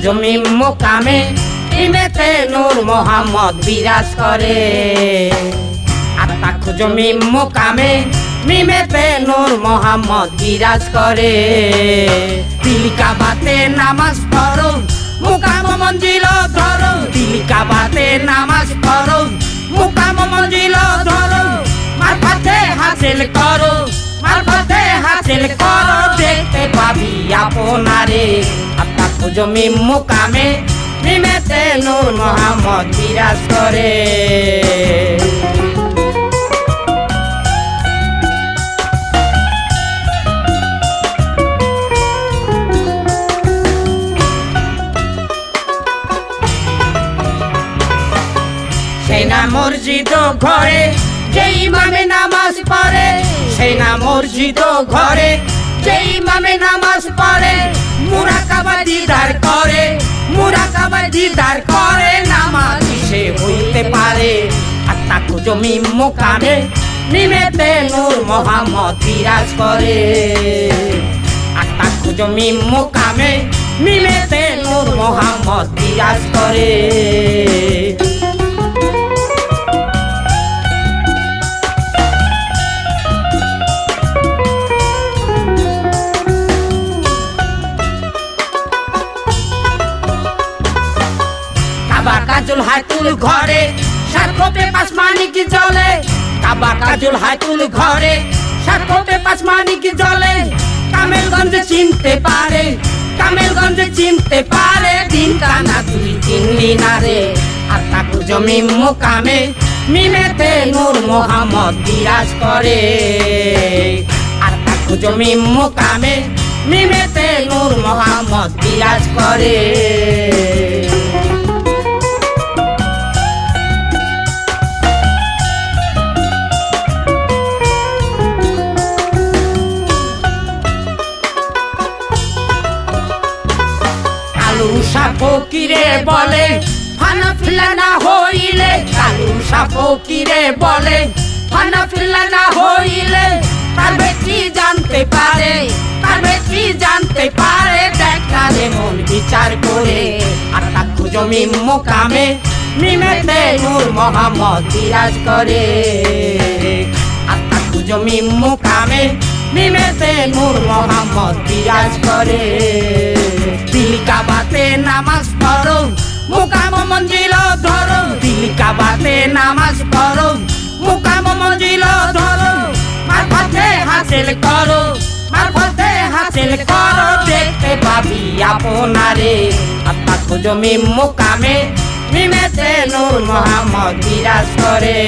জমি মোকামে মিমেতে নূর মোহাম্মদ বিরাজ করে। আত্মা জমি মোকামে মিমেতে নূর মোহাম্মদ বিরাজ করে। তিলিকা বাতে নামাজ পড়ো মুকাম মঞ্জিল ধরো, তিলিকা বাতে নামাজ পড়ো মুকাম মঞ্জিল ধরো। মারফতে হাসিল করো, মারফতে হাসিল করো, দেখতে পাবি আপনারে। আত্মা জমি মোকামে মিমেতে নূর মোহাম্মদ বিরাজ করে। সেই না মসজিদ ঘরে যে ইমামে নামাজ পড়ে, সেই না মসজিদ ঘরে যে ইমামে নামাজ পড়ে। মুরাকাবা দিদার করে, মুরাকাবা দিদার করে, নামাজি সে হইতে পারে। আত্মা জমি মোকামে মিমেতে নূর মোহাম্মদ বিরাজ করে। আত্মা জমি মোকামে মিমেতে নূর মোহাম্মদ বিরাজ করে। কাবা কাজল হাতুল ঘরে সাতকোপে পাঁচমানি কি জলে, কাবা কাজল হাতুল ঘরে সাতকোপে পাঁচমানি কি জলে। কামেলগঞ্জ চিনতে পারে, কামেলগঞ্জ চিনতে পারে, দিন কানা তুই চিনলি না রে। আত্মা জমি মোকামে মিমেতে নূর মোহাম্মদ বিরাজ করে। আত্মা জমি মোকামে মিমেতে নূর মোহাম্মদ বিরাজ করে। ফকিরে বলে ফানাফিল্লা না হইলে, কালুসা ফকিরে বলে ফানাফিল্লা না হইলে। তার বেটি জানতে পারে, তার বেটি জানতে পারে, দেখা মন বিচার করে। আর তাকু জমি মোকামে মিমেতে নূর মোহাম্মদ বিরাজ করে। আর তাকু জমি মোকামে মিমেতে নূর মোহাম্মদ বিরাজ করে। তিলিকা বাতে নামাজ পড়ো মুকাম মঞ্জিল ধরো, তিলিকা বাতে নামাজ পড়ো মুকাম মঞ্জিল ধরো। মারফতে হাসিল করো, মারফতে হাসিল করো, দেখতে পাবি আপনারে। আত্মা জমি মোকামে মিমেতে নূর মোহাম্মদ বিরাজ করে।